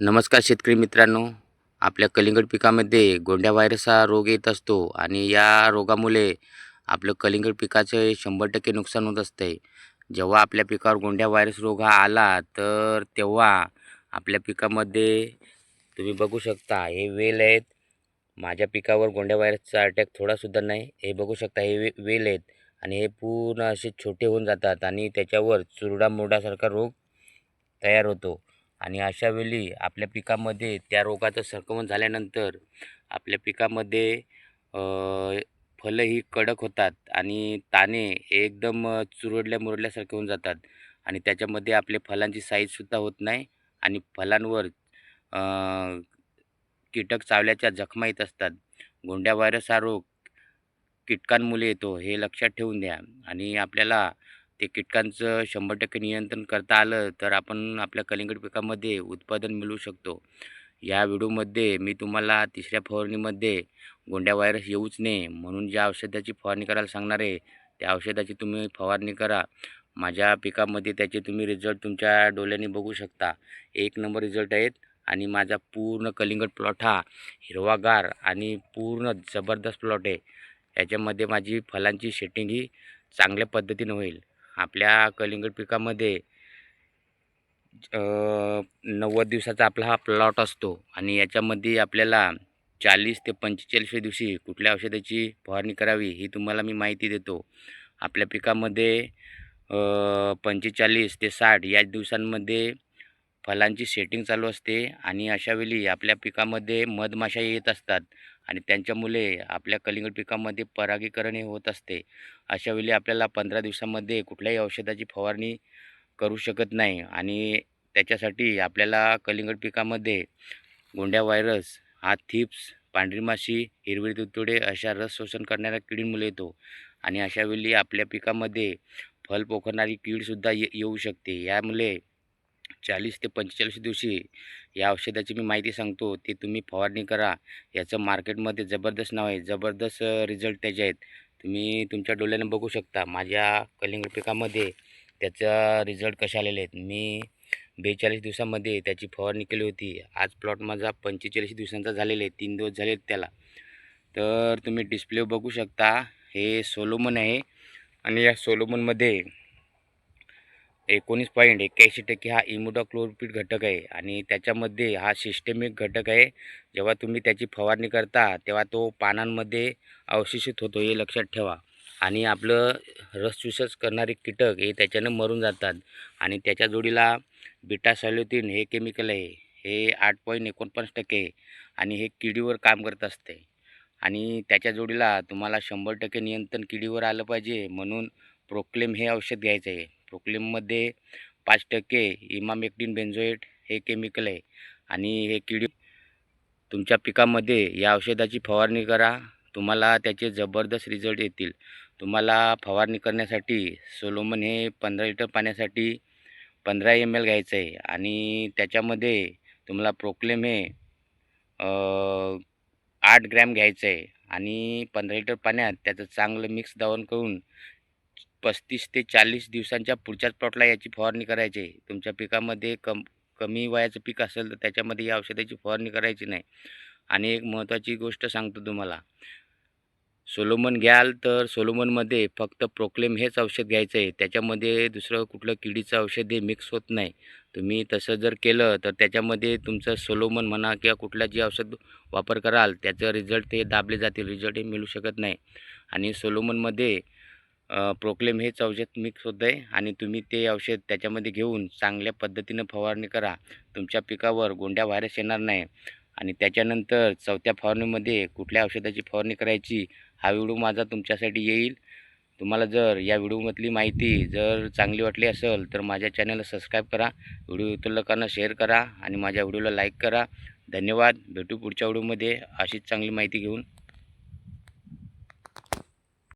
नमस्कार शेतकरी मित्रांनो. आपल्या कलिंगड पिकामध्ये गोंड्या व्हायरस हा रोग येत असतो आणि या रोगामुळे आपलं कलिंगड पिकाचे 100% नुकसान होत असते. जेव्हा आपल्या पिकावर गोंड्या व्हायरस रोग हा आला तर तेव्हा आपल्या पिकामध्ये तुम्ही बघू शकता हे वेल आहेत. माझ्या पिकावर गोंड्या व्हायरसचा अटॅक थोडासुद्धा नाही. हे बघू शकता हे वेल आहेत आणि हे पूर्ण असे छोटे होऊन जातात आणि त्याच्यावर चुरडा मुरडासारखा रोग तयार होतो. आणि अशा वेळी आपल्या पिकामध्ये त्या रोगाचं संक्रमण झाल्यानंतर आपल्या पिकामध्ये फळं ही कडक होतात आणि ताने एकदम चुरडल्या मुरडल्यासारखे होऊन जातात आणि त्याच्यामध्ये आपल्या फळांची साईजसुद्धा होत नाही आणि फळांवर अ, कीटक चावल्याच्या जखमा येत असतात. गोंड्या व्हायरस हा रोग कीटकांमुळे येतो हे लक्षात ठेवून द्या आणि आपल्याला ते कीटकांचं 100% नियंत्रण करता आलं तर आपण आपल्या कलिंगड पिकामध्ये उत्पादन मिळवू शकतो. या व्हिडिओमध्ये मी तुम्हाला तिसऱ्या फवारणीमध्ये गोंड्या व्हायरस येऊच नये म्हणून ज्या औषधाची फवारणी करायला सांगणार आहे त्या औषधाची तुम्ही फवारणी करा. माझ्या पिकामध्ये त्याचे तुम्ही रिझल्ट तुमच्या डोळ्यांनी बघू शकता. एक नंबर रिझल्ट आहेत आणि माझा पूर्ण कलिंगड प्लॉट हा हिरवागार आणि पूर्ण जबरदस्त प्लॉट आहे. याच्यामध्ये माझी फळांची सेटिंग ही चांगल्या पद्धतीने होईल. आपल्या कलिंगड पिकामध्ये 90 दिवसाचा आपला हा प्लॉट असतो आणि याच्यामध्ये आपल्याला 40 ते 45 दिवशी कुठल्या औषधाची फवारणी करावी ही तुम्हाला मी माहिती देतो. आपल्या पिकामध्ये 45 ते 60 या दिवसांमध्ये फळांची सेटिंग चालू असते आणि अशावेळी आपल्या पिकामध्ये मधमाशा येत असतात आणि त्यांच्यामुळे आपल्या कलिंगड पिकामध्ये परागीकरण हे होत असते. अशावेळी आपल्याला 15 दिवसामध्ये कुठल्याही औषधाची फवारणी करू शकत नाही आणि त्याच्यासाठी आपल्याला कलिंगड पिकामध्ये गोंड्या व्हायरस हा थ्रिप्स, पांढरी माशी, हिरवी तुडतुडे अशा रस शोषण करणाऱ्या किडींमुळे येतो आणि अशावेळी आपल्या पिकामध्ये फळ पोखरणारी कीडसुद्धा येऊ शकते. यामुळे 40 ते 45 दिवशी या औषधाची मी माहिती सांगतो ते तुम्ही फवारणी करा. याचं मार्केटमध्ये जबरदस्त नाव आहे. जबरदस्त रिझल्ट त्याचे आहेत. तुम्ही तुमच्या डोळ्याने बघू शकता माझ्या कलिंगड पिकामध्ये त्याचा रिझल्ट कसे आलेले आहेत. मी 42 दिवसामध्ये त्याची फवारणी केली होती. आज प्लॉट माझा 45 दिवसांचा झालेला आहे. 3 दिवस झाले त्याला. तर तुम्ही डिस्प्ले बघू शकता. हे सोलोमन आहे आणि या सोलोमनमध्ये 19.81% हा इम्युनोक्लोपिड घटक आहे आणि त्याच्यामध्ये हा सिस्टेमिक घटक आहे. जेव्हा तुम्ही त्याची फवारणी करता तेव्हा तो पानांमध्ये अवशेषित होतो हे लक्षात ठेवा आणि आपलं रसचूस करणारे कीटक हे त्याच्यानं मरून जातात आणि त्याच्या जोडीला बीटा सॅल्युथिन हे केमिकल आहे. हे 8.49% आहे आणि हे किडीवर काम करत असते आणि त्याच्या जोडीला तुम्हाला 100% नियंत्रण किडीवर आलं पाहिजे म्हणून प्रोक्लेम हे औषध घ्यायचं आहे. प्रोक्लेममध्ये 5% इमामेक्टिन बेन्झोएट हे केमिकल आहे आणि हे किडी तुमच्या पिकामध्ये या औषधाची फवारणी करा. तुम्हाला त्याचे जबरदस्त रिझल्ट येतील. तुम्हाला फवारणी करण्यासाठी सोलोमन हे 15 लिटर पाण्यासाठी 15 ml घ्यायचं आहे आणि त्याच्यामध्ये तुम्हाला प्रोक्लेम हे 8 ग्रॅम घ्यायचं आहे आणि 15 लिटर पाण्यात त्याचं चांगलं मिक्स दावण करून 35 ते 40 दिवसांच्या पुढच्याच प्लॉटला याची फवारणी करायची आहे. तुमच्या पिकामध्ये कमी वयाचं पीक असेल तर त्याच्यामध्ये या औषधाची फवारणी करायची नाही. आणि एक महत्त्वाची गोष्ट सांगतो तुम्हाला, सोलोमन घ्याल तर सोलोमनमध्ये फक्त प्रोक्लेम हेच औषध घ्यायचं आहे. त्याच्यामध्ये दुसरं कुठलं किडीचं औषध हे मिक्स होत नाही. तुम्ही तसं जर केलं तर त्याच्यामध्ये तुमचं सोलोमन म्हणा किंवा कुठलं जे औषध वापर कराल त्याचं रिझल्ट हे दाबले जातील. रिझल्ट हे मिळू शकत नाही आणि सोलोमनमध्ये प्रोक्लेम हेच औषध मिक्स होतं आहे आणि तुम्ही ते औषध त्याच्यामध्ये घेऊन चांगल्या पद्धतीनं फवारणी करा. तुमच्या पिकावर गोंड्या व्हायरस येणार नाही आणि त्याच्यानंतर चौथ्या फवारणीमध्ये कुठल्या औषधाची फवारणी करायची हा व्हिडिओ माझा तुमच्यासाठी येईल. तुम्हाला जर या व्हिडिओमधली माहिती जर चांगली वाटली असेल तर माझ्या चॅनलला सबस्क्राईब करा. व्हिडिओ इतर लोकांना शेअर करा आणि माझ्या व्हिडिओला लाईक करा. धन्यवाद. भेटू पुढच्या व्हिडिओमध्ये अशीच चांगली माहिती घेऊन.